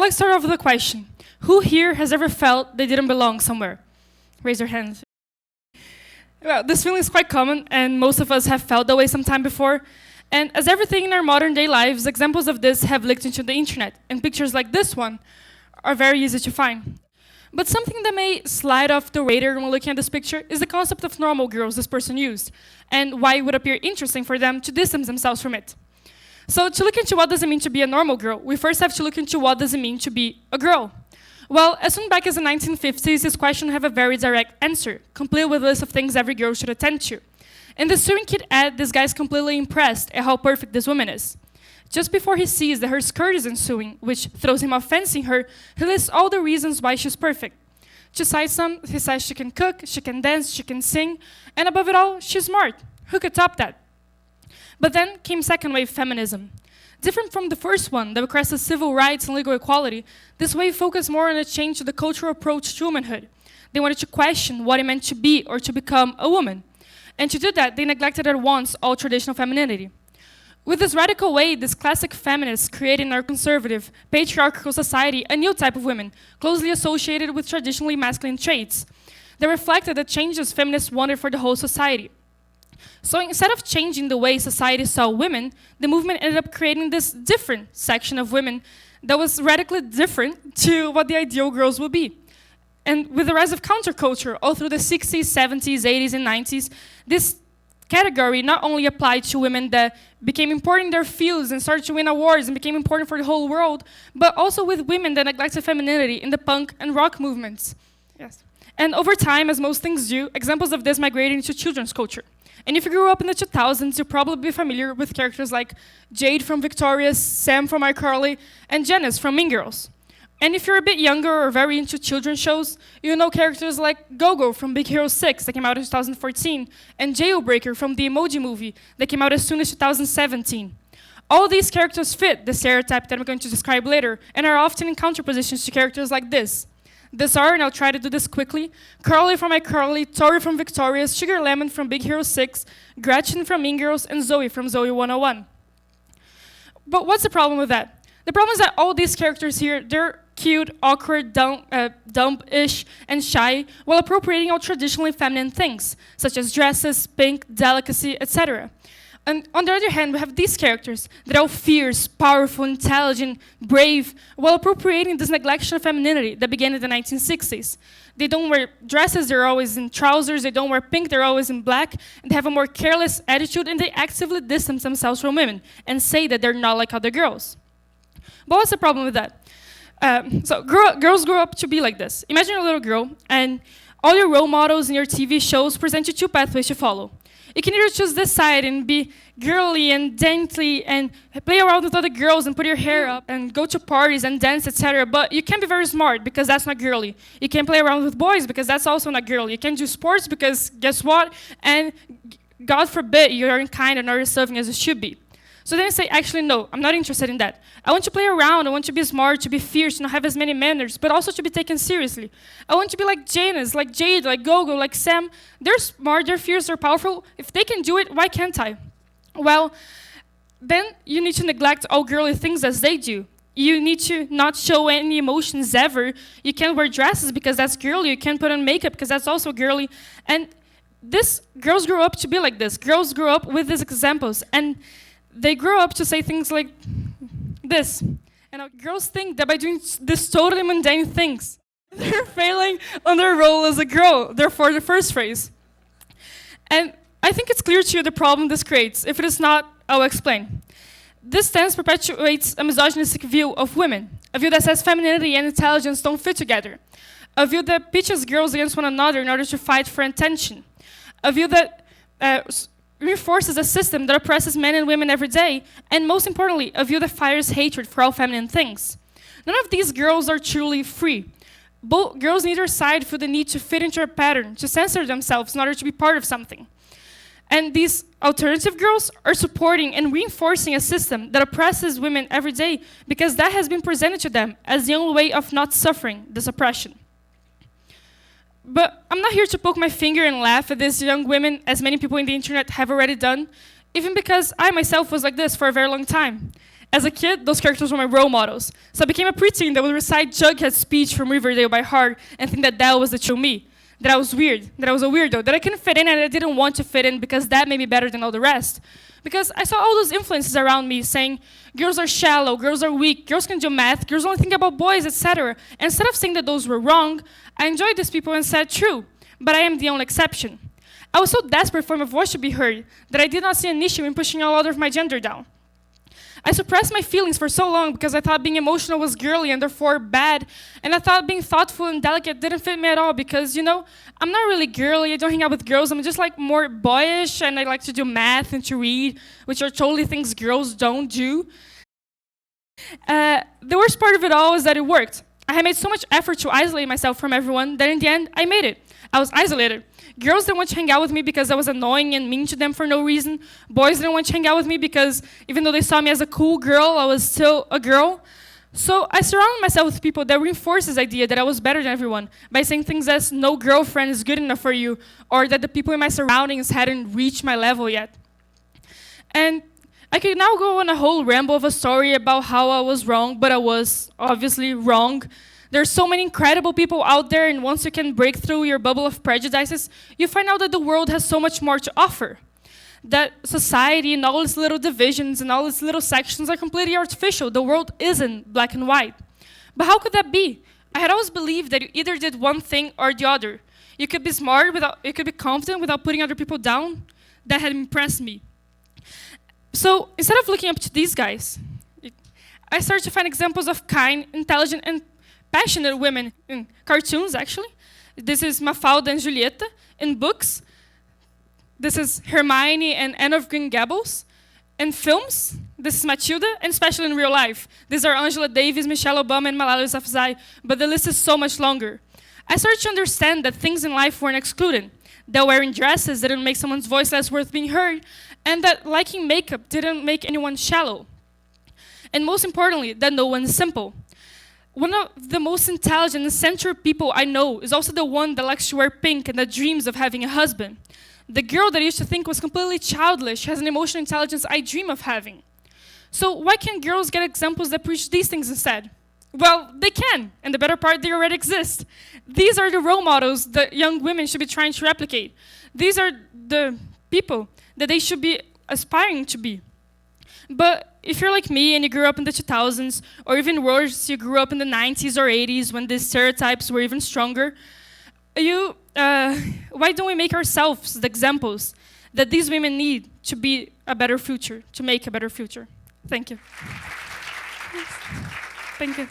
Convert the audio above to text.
I'd like to start off with a question. Who here has ever felt they didn't belong somewhere? Raise your hand. Well, this feeling is quite common, and most of us have felt that way sometime before. And as everything in our modern day lives, examples of this have leaked into the internet, and pictures like this one are very easy to find. But something that may slide off the radar when looking at this picture is the concept of normal girls this person used, and why it would appear interesting for them to distance themselves from it. So to look into what does it mean to be a normal girl, we first have to look into what does it mean to be a girl. Well, as soon back as the 1950s, this question have a very direct answer, complete with a list of things every girl should attend to. In the sewing kit ad, this guy is completely impressed at how perfect this woman is. Just before he sees that her skirt isn't sewing, which throws him off fencing her, he lists all the reasons why she's perfect. To cite some, he says she can cook, she can dance, she can sing, and above it all, she's smart. Who could top that? But then came second wave feminism. Different from the first one that requested civil rights and legal equality, this wave focused more on a change to the cultural approach to womanhood. They wanted to question what it meant to be or to become a woman. And to do that, they neglected at once all traditional femininity. With this radical way, these classic feminists created in our conservative, patriarchal society a new type of women, closely associated with traditionally masculine traits. They reflected the changes feminists wanted for the whole society. So instead of changing the way society saw women, the movement ended up creating this different section of women that was radically different to what the ideal girls would be. And with the rise of counterculture all through the 60s, 70s, 80s, and 90s, this category not only applied to women that became important in their fields and started to win awards and became important for the whole world, but also with women that neglected femininity in the punk and rock movements. Yes. And over time, as most things do, examples of this migrated into children's culture. And if you grew up in the 2000s, you'll probably be familiar with characters like Jade from Victorious, Sam from iCarly, and Janice from Mean Girls. And if you're a bit younger or very into children's shows, you know characters like Go-Go from Big Hero 6 that came out in 2014, and Jailbreaker from the Emoji Movie that came out as soon as 2017. All these characters fit the stereotype that I'm going to describe later, and are often in counterpositions to characters like this. These are, and I'll try to do this quickly, Carly from iCarly, Tori from Victorious, Sugar Lemon from Big Hero 6, Gretchen from Mean Girls, and Zoe from Zoe 101. But what's the problem with that? The problem is that all these characters here, they're cute, awkward, dumb-ish, and shy, while appropriating all traditionally feminine things, such as dresses, pink, delicacy, etc. And on the other hand, we have these characters that are all fierce, powerful, intelligent, brave, while appropriating this neglection of femininity that began in the 1960s. They don't wear dresses, they're always in trousers, they don't wear pink, they're always in black, and they have a more careless attitude, and they actively distance themselves from women and say that they're not like other girls. But what's the problem with that? Girls grow up to be like this. Imagine a little girl, and all your role models in your TV shows present you two pathways to follow. You can either choose this side and be girly and dainty and play around with other girls and put your hair up and go to parties and dance, etc. But you can't be very smart because that's not girly. You can't play around with boys because that's also not girly. You can't do sports because guess what? And God forbid you aren't kind and not as serving as you should be. So then I say, actually, no, I'm not interested in that. I want to play around, I want to be smart, to be fierce, not have as many manners, but also to be taken seriously. I want to be like Janice, like Jade, like Go-Go, like Sam. They're smart, they're fierce, they're powerful. If they can do it, why can't I? Well, then you need to neglect all girly things as they do. You need to not show any emotions ever. You can't wear dresses because that's girly. You can't put on makeup because that's also girly. And girls grow up to be like this. Girls grow up with these examples. And they grow up to say things like this. And girls think that by doing these totally mundane things, they're failing on their role as a girl, therefore the first phrase. And I think it's clear to you the problem this creates. If it is not, I'll explain. This stance perpetuates a misogynistic view of women, a view that says femininity and intelligence don't fit together, a view that pitches girls against one another in order to fight for attention, a view that reinforces a system that oppresses men and women every day, and most importantly, a view that fires hatred for all feminine things. None of these girls are truly free. Both girls on either side feel the need to fit into a pattern, to censor themselves in order to be part of something. And these alternative girls are supporting and reinforcing a system that oppresses women every day because that has been presented to them as the only way of not suffering this oppression. But I'm not here to poke my finger and laugh at these young women, as many people in the internet have already done, even because I myself was like this for a very long time. As a kid, those characters were my role models. So I became a preteen that would recite Jughead's speech from Riverdale by heart and think that that was the true me. That I was weird, that I was a weirdo, that I couldn't fit in and I didn't want to fit in because that made me better than all the rest. Because I saw all those influences around me saying, girls are shallow, girls are weak, girls can do math, girls only think about boys, etc. Instead of saying that those were wrong, I enjoyed these people and said, true, but I am the only exception. I was so desperate for my voice to be heard that I did not see an issue in pushing a lot of my gender down. I suppressed my feelings for so long because I thought being emotional was girly and therefore bad, and I thought being thoughtful and delicate didn't fit me at all because, you know, I'm not really girly, I don't hang out with girls, I'm just like more boyish and I like to do math and to read, which are totally things girls don't do. The worst part of it all is that it worked. I had made so much effort to isolate myself from everyone that in the end, I made it. I was isolated. Girls didn't want to hang out with me because I was annoying and mean to them for no reason. Boys didn't want to hang out with me because even though they saw me as a cool girl, I was still a girl. So I surrounded myself with people that reinforced this idea that I was better than everyone by saying things as no girlfriend is good enough for you or that the people in my surroundings hadn't reached my level yet. And I could now go on a whole ramble of a story about how I was wrong, but I was obviously wrong. There's so many incredible people out there, and once you can break through your bubble of prejudices, you find out that the world has so much more to offer. That society and all its little divisions and all its little sections are completely artificial. The world isn't black and white. But how could that be? I had always believed that you either did one thing or the other. You could be smart, you could be confident without putting other people down. That had impressed me. So instead of looking up to these guys, I started to find examples of kind, intelligent, and passionate women in cartoons, actually. This is Mafalda and Julieta. In books, this is Hermione and Anne of Green Gables. In films, this is Matilda, and especially in real life. These are Angela Davis, Michelle Obama, and Malala Yousafzai, but the list is so much longer. I started to understand that things in life weren't excluded, that wearing dresses didn't make someone's voice less worth being heard, and that liking makeup didn't make anyone shallow. And most importantly, that no one is simple. One of the most intelligent and centered people I know is also the one that likes to wear pink and that dreams of having a husband. The girl that I used to think was completely childish has an emotional intelligence I dream of having. So why can't girls get examples that preach these things instead? Well, they can, and the better part, they already exist. These are the role models that young women should be trying to replicate. These are the people that they should be aspiring to be. But if you're like me and you grew up in the 2000s, or even worse, you grew up in the 90s or 80s when these stereotypes were even stronger, why don't we make ourselves the examples that these women need to be a better future, to make a better future? Thank you. Thank you.